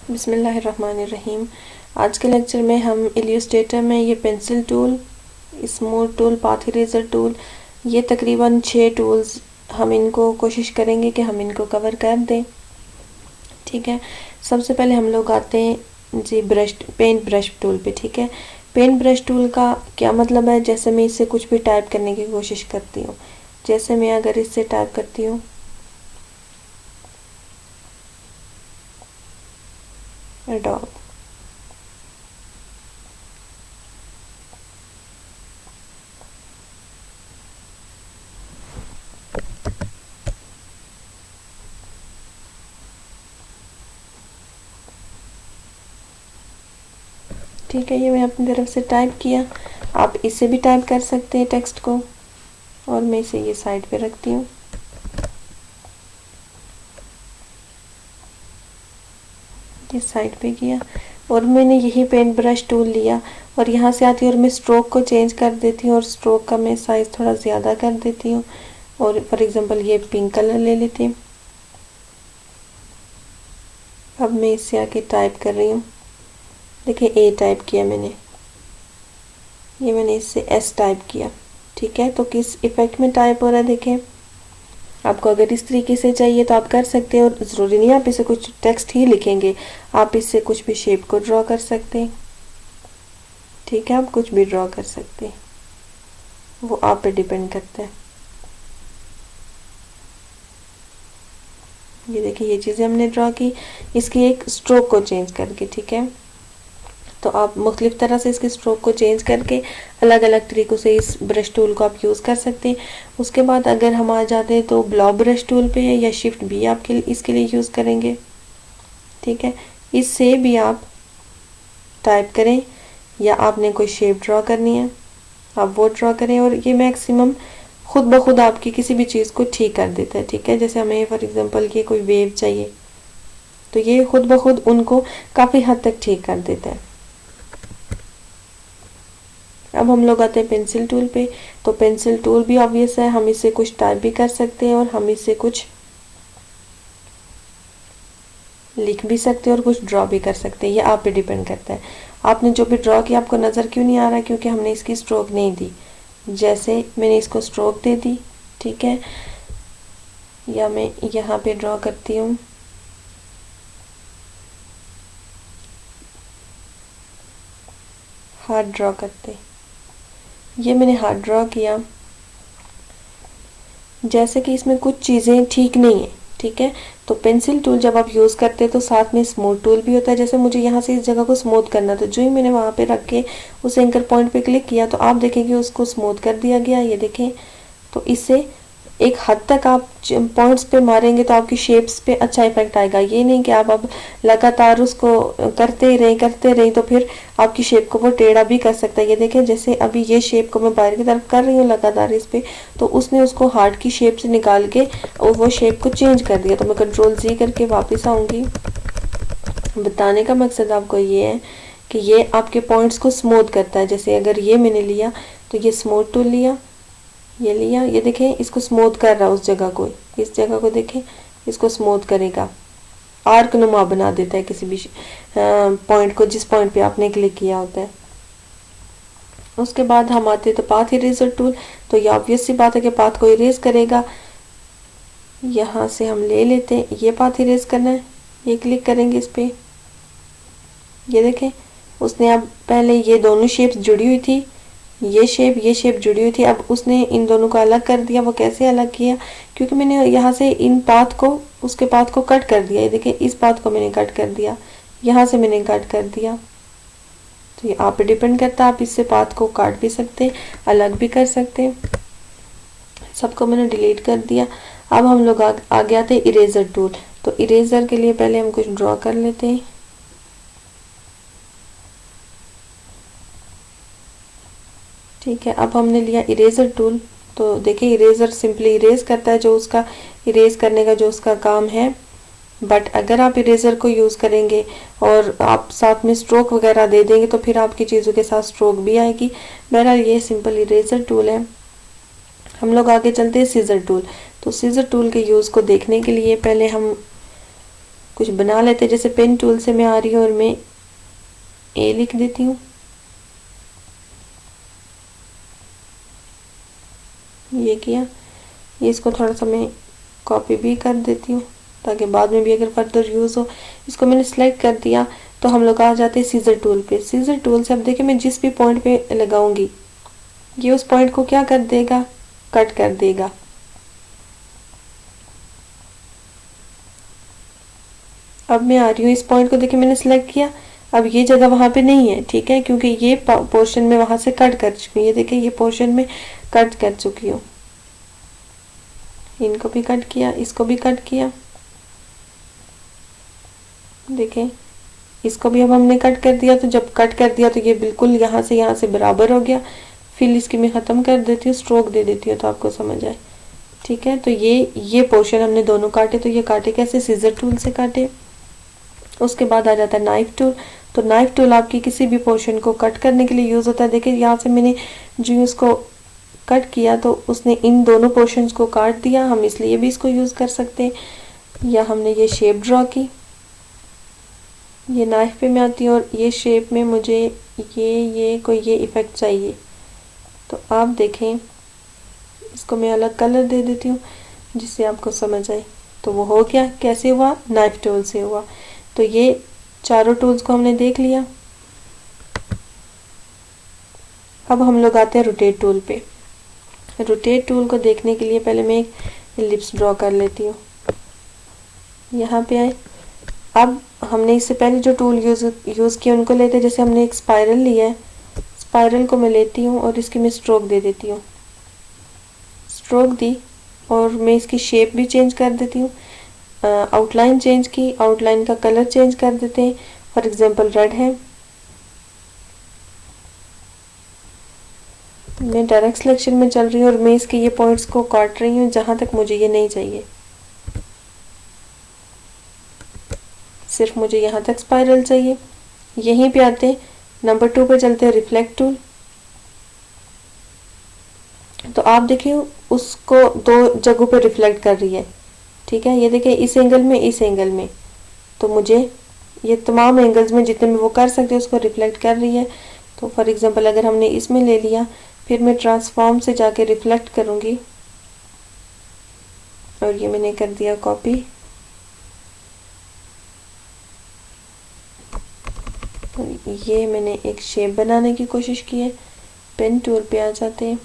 बिस्मिल्लाहिर्रहमानिर्रहीम। आज के लेक्चर में हम इलस्ट्रेटर में ये pencil tool, smooth tool, path eraser tool, ये तकरीबन 6 टूल्स हम इनको कोशिश करेंगे कि हम इनको कवर कर दें। ठीक है, सबसे पहले हम लोग आते हैं जी पेंट ब्रश टूल पे। ठीक है, पेंट ब्रश टूल का क्या मतलब है? जैसे मैं इससे कुछ भी टाइप करने की कोशिश करती हूँ, जैसे मैं अगर इससे टाइप करती हूँ डॉग, ठीक है, ये मैं अपनी तरफ से टाइप किया। आप इसे भी टाइप कर सकते हैं टेक्स्ट को, और मैं इसे ये साइड पे रखती हूँ। ये साइड पे किया और मैंने यही पेंट ब्रश टूल लिया और यहाँ से आती हूँ और मैं स्ट्रोक को चेंज कर देती हूँ और स्ट्रोक का मैं साइज थोड़ा ज़्यादा कर देती हूँ। और फॉर एग्जांपल ये पिंक कलर ले लेती हूँ। अब मैं इससे आके टाइप कर रही हूँ। देखिए ए टाइप किया मैंने, ये मैंने इससे एस टाइप किया। ठीक है, तो किस इफेक्ट में टाइप हो रहा है देखें। आपको अगर इस तरीके से चाहिए तो आप कर सकते हैं, और ज़रूरी नहीं आप इसे कुछ टेक्स्ट ही लिखेंगे, आप इससे कुछ भी शेप को ड्रॉ कर सकते हैं। ठीक है, आप कुछ भी ड्रॉ कर सकते हैं, वो आप पे डिपेंड करता है। ये देखिए ये चीज़ें हमने ड्रॉ की, इसकी एक स्ट्रोक को चेंज करके। ठीक है, तो आप मुख्तलिफ तरह से इसके स्ट्रोक को चेंज करके अलग अलग तरीक़ों से इस ब्रश टूल को आप यूज़ कर सकते हैं। उसके बाद अगर हम आ जाते हैं तो ब्लॉक ब्रश टूल पे है, या शिफ्ट भी आपके इसके लिए यूज़ करेंगे। ठीक है, इससे भी आप टाइप करें या आपने कोई शेप ड्रॉ करनी है आप वो ड्रॉ करें, और ये मैक्सिमम खुद ब खुद आपकी किसी भी चीज़ को ठीक कर देता है। ठीक है, जैसे हमें फॉर एग्जांपल ये कोई वेव चाहिए तो ये खुद ब खुद उनको काफ़ी हद तक ठीक कर देता है। अब हम लोग आते हैं पेंसिल टूल पे। तो पेंसिल टूल भी ऑब्वियस है, हम इससे कुछ टाइप भी कर सकते हैं और हम इससे कुछ लिख भी सकते हैं और कुछ ड्रॉ भी कर सकते हैं। ये आप पे डिपेंड करता है, आपने जो भी ड्रॉ किया आपको नज़र क्यों नहीं आ रहा, क्योंकि हमने इसकी स्ट्रोक नहीं दी। जैसे मैंने इसको स्ट्रोक दे दी, ठीक है, या मैं यहाँ पे ड्रॉ करती हूँ हार्ट ड्रॉ करते, ये मैंने हार्ट ड्रॉ किया। जैसे कि इसमें कुछ चीज़ें ठीक नहीं है। ठीक है, तो पेंसिल टूल जब आप यूज़ करते हैं तो साथ में स्मूथ टूल भी होता है। जैसे मुझे यहाँ से इस जगह को स्मूथ करना था, जो ही मैंने वहाँ पे रख के उस एंकर पॉइंट पे क्लिक किया तो आप देखेंगे उसको स्मूथ कर दिया गया। ये देखें, तो इससे एक हद तक आप पॉइंट्स पे मारेंगे तो आपकी शेप्स पे अच्छा इफेक्ट आएगा। ये नहीं कि आप अब लगातार उसको करते ही रहें तो फिर आपकी शेप को वो टेढ़ा भी कर सकता है। ये देखें, जैसे अभी ये शेप को मैं बाहर की तरफ कर रही हूँ लगातार इस पे, तो उसने उसको हार्ट की शेप से निकाल के और वो शेप को चेंज कर दिया। तो मैं कंट्रोल Z करके वापस आऊँगी। बताने का मकसद आपको ये है कि ये आपके पॉइंट्स को स्मूथ करता है। जैसे अगर ये मैंने लिया तो ये स्मूथ टूल लिया, ये लिया, ये देखें इसको स्मूथ कर रहा है, उस जगह को, इस जगह को देखें, इसको स्मूथ करेगा, आर्क नुमा बना देता है किसी भी पॉइंट को जिस पॉइंट पे आपने क्लिक किया होता है। उसके बाद हम आते हैं तो पाथ इरेजर टूल। तो ये ऑब्वियस सी बात है कि पाथ को इरेज करेगा। यहाँ से हम ले लेते हैं, ये पाथ इरेज करना है, ये क्लिक करेंगे इस पे, ये देखें उसने अब पहले ये दोनों शेप्स जुड़ी हुई थी, ये शेप जुड़ी हुई थी, अब उसने इन दोनों को अलग कर दिया। वो कैसे अलग किया, क्योंकि मैंने यहाँ से इन पाथ को उसके पाथ को कट कर दिया। ये देखिए इस पाथ को मैंने कट कर दिया, यहाँ से मैंने कट कर दिया। तो ये आप पे डिपेंड करता है, आप इससे पाथ को काट भी सकते हैं, अलग भी कर सकते हैं। सबको मैंने डिलीट कर दिया। अब हम लोग आगे आते हैं इरेजर टूल। तो इरेजर के लिए पहले हम कुछ ड्रॉ कर लेते हैं। ठीक है, अब हमने लिया इरेजर टूल। तो देखिए इरेजर सिंपली इरेज करता है, जो उसका इरेज करने का जो उसका काम है। बट अगर आप इरेजर को यूज़ करेंगे और आप साथ में स्ट्रोक वगैरह दे देंगे तो फिर आपकी चीज़ों के साथ स्ट्रोक भी आएगी। बहरहाल ये सिंपल इरेजर टूल है। हम लोग आगे चलते हैं सीजर टूल। तो सीजर टूल के यूज़ को देखने के लिए पहले हम कुछ बना लेते। जैसे पेन टूल से मैं आ रही हूँ और मैं ए लिख देती हूँ, ये किया। ये इसको थोड़ा सा मैं कॉपी भी कर देती हूँ ताकि बाद में भी अगर फर्दर यूज़ हो। इसको मैंने सिलेक्ट कर दिया तो हम लोग आ जाते हैं सीजर टूल पे। सीजर टूल से अब देखिए मैं जिस भी पॉइंट पे लगाऊंगी ये उस पॉइंट को क्या कर देगा, कट कर देगा। अब मैं आ रही हूँ इस पॉइंट को, देखिए मैंने सिलेक्ट किया। अब ये जगह वहां पे नहीं है, ठीक है, क्योंकि ये पोर्शन में वहां से कट कर चुकी हूँ। ये देखिए ये पोर्शन में कट कर चुकी हूँ। इनको भी कट किया, इसको भी कट किया, देखें इसको भी अब हमने कट कर दिया। तो जब कट कर दिया तो ये बिल्कुल यहाँ से बराबर हो गया। फिर इसकी मैं ख़त्म कर देती हूँ, स्ट्रोक दे देती हूँ तो आपको समझ आए, ठीक है। तो ये पोर्शन हमने दोनों काटे। तो ये काटे कैसे, सीजर टूल से काटे। उसके बाद आ जाता है नाइफ टूल। तो नाइफ टूल आपकी किसी भी पोर्शन को कट करने के लिए यूज़ होता है। देखिए यहाँ से मैंने जो इसको कट किया तो उसने इन दोनों पोर्शंस को काट दिया, हम इसलिए भी इसको यूज़ कर सकते हैं। या हमने ये शेप ड्रॉ की, ये नाइफ पे मैं आती हूँ और ये शेप में मुझे ये कोई ये इफ़ेक्ट चाहिए। तो आप देखें इसको मैं अलग कलर दे देती हूँ जिससे आपको समझ आए। तो वो हो गया, कैसे हुआ, नाइफ टूल से हुआ। तो ये चारों टूल्स को हमने देख लिया। अब हम लोग आते हैं रोटेट टूल पे। रोटेट टूल को देखने के लिए पहले मैं एक एलिप्स ड्रॉ कर लेती हूँ। यहाँ पे आए। अब हमने इससे पहले जो टूल यूज़ किए उनको लेते हैं। जैसे हमने एक स्पाइरल लिया है, स्पाइरल को मैं लेती हूँ और इसकी मैं स्ट्रोक दे देती हूँ। स्ट्रोक दी और मैं इसकी शेप भी चेंज कर देती हूँ। आउटलाइन चेंज की, आउटलाइन का कलर चेंज कर देते हैं। फॉर एग्जांपल रेड है, मैं डायरेक्ट सिलेक्शन में चल रही हूँ और मैं इसके ये पॉइंट्स को काट रही हूँ जहाँ तक मुझे ये नहीं चाहिए। सिर्फ मुझे यहाँ तक स्पाइरल चाहिए। यहीं पे आते हैं नंबर 2 पे चलते हैं, रिफ्लेक्ट टूल। तो आप देखिए उसको दो जगहों पे रिफ्लेक्ट कर रही है, ठीक है। ये देखिए इस एंगल में, इस एंगल में। तो मुझे ये तमाम एंगल्स में जितने में वो कर सकते हैं उसको रिफ्लेक्ट कर रही है। तो फॉर एग्जांपल अगर हमने इसमें ले लिया, फिर मैं ट्रांसफॉर्म से जाके रिफ्लेक्ट करूँगी और ये मैंने कर दिया कॉपी। तो ये मैंने एक शेप बनाने की कोशिश की है। पेन टूल पे आ जाते हैं।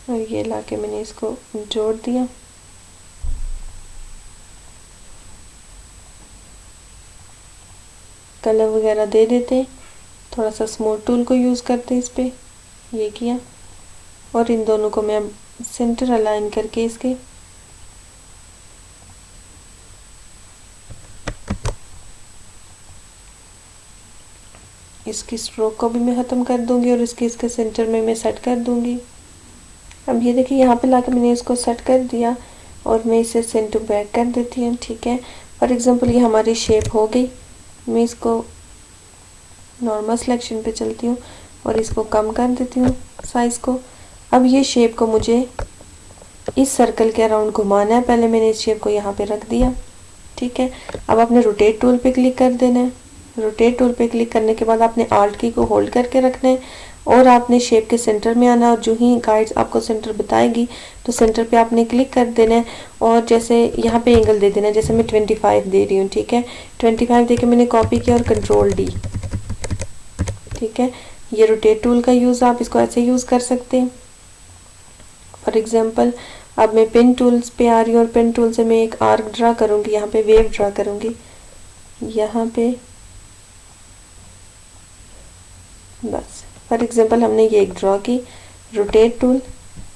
और ये लाके मैंने इसको जोड़ दिया। कलर वगैरह दे देते हैं। थोड़ा सा स्मूथ टूल को यूज़ करते हैं इस पे, ये किया। और इन दोनों को मैं सेंटर अलाइन करके इसके इसकी स्ट्रोक को भी मैं ख़त्म कर दूंगी और इसके सेंटर में मैं सेट कर दूंगी। अब ये देखिए यहाँ पे लाके मैंने इसको सेट कर दिया और मैं इसे सेंड टू बैक कर देती हूँ, ठीक है। फॉर एग्जांपल ये हमारी शेप हो गई। मैं इसको नॉर्मल सिलेक्शन पे चलती हूँ और इसको कम कर देती हूँ साइज़ को। अब ये शेप को मुझे इस सर्कल के अराउंड घुमाना है। पहले मैंने इस शेप को यहाँ पे रख दिया, ठीक है। अब आपने रोटेट टूल पे क्लिक कर देना है। रोटेट टूल पे क्लिक करने के बाद आपने आल्ट की को होल्ड करके रखना है और आपने शेप के सेंटर में आना है। और जो ही गाइड्स आपको सेंटर बताएगी तो सेंटर पे आपने क्लिक कर देना है और जैसे यहाँ पे एंगल दे देना है। जैसे मैं 25 दे रही हूँ, ठीक है। 25 देके मैंने कॉपी किया और कंट्रोल डी, ठीक है। ये रोटेट टूल का यूज़ आप इसको ऐसे यूज़ कर सकते हैं। फॉर एग्जांपल अब मैं पेन टूल्स पे आ रही हूँ और पेन टूल से मैं एक आर्क ड्रा करूँगी, यहाँ पे वेव ड्रा करूँगी। यहाँ पे बस फॉर एग्जांपल हमने ये एक ड्रॉ की। रोटेट टूल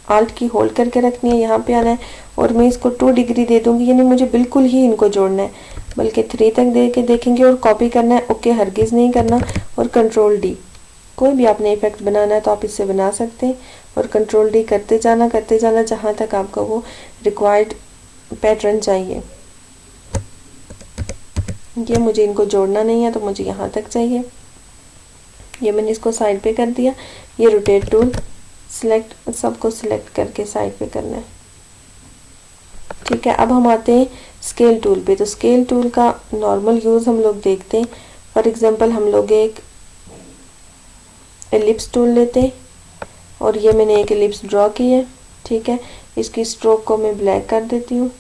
आल्ट की होल्ड करके रखनी है, यहाँ पे आना है और मैं इसको 2 डिग्री दे दूंगी। यानी मुझे बिल्कुल ही इनको जोड़ना है, बल्कि 3 तक दे के देखेंगे और कॉपी करना है। ओके हरगिज़ नहीं करना। और कंट्रोल डी, कोई भी आपने इफेक्ट बनाना है तो आप इससे बना सकते हैं। और कंट्रोल डी करते जाना जहाँ तक आपको वो रिक्वायर्ड पैटर्न चाहिए। ये मुझे इनको जोड़ना नहीं है तो मुझे यहाँ तक चाहिए। ये मैंने इसको साइड पे कर दिया। ये रोटेट टूल सिलेक्ट, सबको सिलेक्ट करके साइड पे करना है, ठीक है। अब हम आते हैं स्केल टूल पे। तो स्केल टूल का नॉर्मल यूज़ हम लोग देखते हैं। फॉर एग्जांपल हम लोग एक एलिप्स टूल लेते हैं और ये मैंने एक एलिप्स ड्रॉ की है, ठीक है। इसकी स्ट्रोक को मैं ब्लैक कर देती हूँ।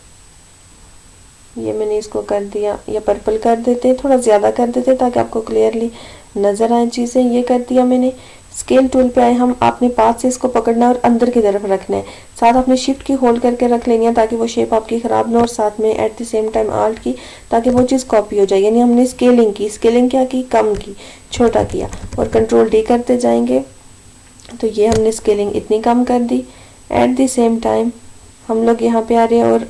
ये मैंने इसको कर दिया, या पर्पल कर देते हैं, थोड़ा ज़्यादा कर देते हैं ताकि आपको क्लियरली नज़र आए चीज़ें। ये कर दिया मैंने। स्केल टूल पे आए हम, आपने पास से इसको पकड़ना है और अंदर की तरफ रखना है। साथ आपने शिफ्ट की होल्ड करके रख लेनी है ताकि वो शेप आपकी ख़राब ना हो, और साथ में at the same time alt की ताकि वो चीज़ कॉपी हो जाए। यानी हमने स्केलिंग की, स्केलिंग क्या की, कम की, छोटा किया, और कंट्रोल डी करते जाएंगे। तो ये हमने स्केलिंग इतनी कम कर दी। एट द सेम टाइम हम लोग यहाँ पे आ रहे हैं और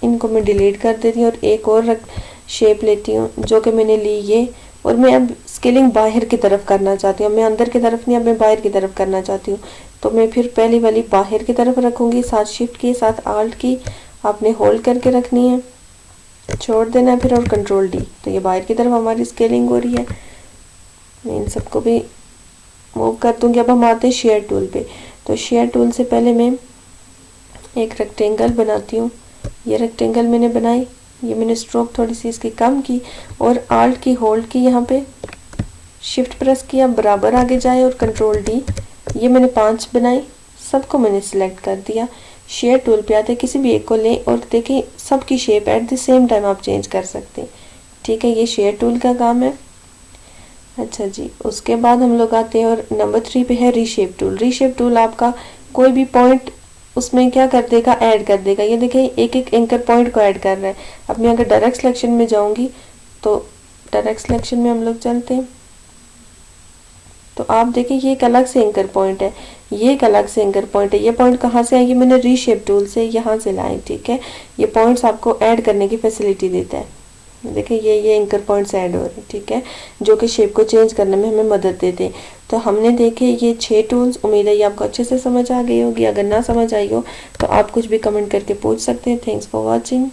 इनको मैं डिलीट कर देती हूँ और एक और शेप लेती हूँ जो कि मैंने ली ये, और मैं अब स्केलिंग बाहर की तरफ करना चाहती हूँ। मैं अंदर की तरफ नहीं, अब मैं बाहर की तरफ करना चाहती हूँ। तो मैं फिर पहली वाली बाहर की तरफ रखूँगी, साथ शिफ्ट की, साथ आल्ट की आपने होल्ड करके रखनी है, छोड़ देना है फिर, और कंट्रोल डी। तो ये बाहर की तरफ हमारी स्केलिंग हो रही है। मैं इन सबको भी मूव कर दूँगी। अब हम आते हैं शेयर टूल पे। तो शेयर टूल से पहले मैं एक रेक्टेंगल बनाती हूँ। ये रेक्टेंगल मैंने बनाई, ये मैंने स्ट्रोक थोड़ी सी इसकी कम की और आल्ट की होल्ड की, यहाँ पे शिफ्ट प्रेस किया, बराबर आगे जाए, और कंट्रोल डी। ये मैंने 5 बनाई, सबको मैंने सिलेक्ट कर दिया। शेयर टूल पे आते किसी भी एक को लें और देखें सबकी shape at the same time आप चेंज कर सकते हैं, ठीक है। ये शेयर टूल का काम है। अच्छा जी, उसके बाद हम लोग आते हैं और नंबर 3 पे है रीशेप टूल। रीशेप टूल आपका कोई भी पॉइंट उसमें क्या कर देगा, ऐड कर देगा। ये देखिए एक एक एंकर पॉइंट को ऐड कर रहा है। अब मैं अगर डायरेक्ट सिलेक्शन में जाऊंगी तो डायरेक्ट सिलेक्शन में हम लोग चलते हैं, तो आप देखिए ये एक अलग से एंकर पॉइंट है, ये एक अलग से एंकर पॉइंट है। ये पॉइंट कहाँ से आए, ये मैंने रीशेप टूल से यहाँ से लाए, ठीक है। ये पॉइंट्स आपको ऐड करने की फैसिलिटी देता है। देखिए ये एंकर पॉइंट्स ऐड हो रहे हैं, ठीक है, जो कि शेप को चेंज करने में हमें मदद देते हैं। तो हमने देखे ये 6 टूल्स। उम्मीद है ये आपको अच्छे से समझ आ गई होगी। अगर ना समझ आई हो तो आप कुछ भी कमेंट करके पूछ सकते हैं। Thanks for watching.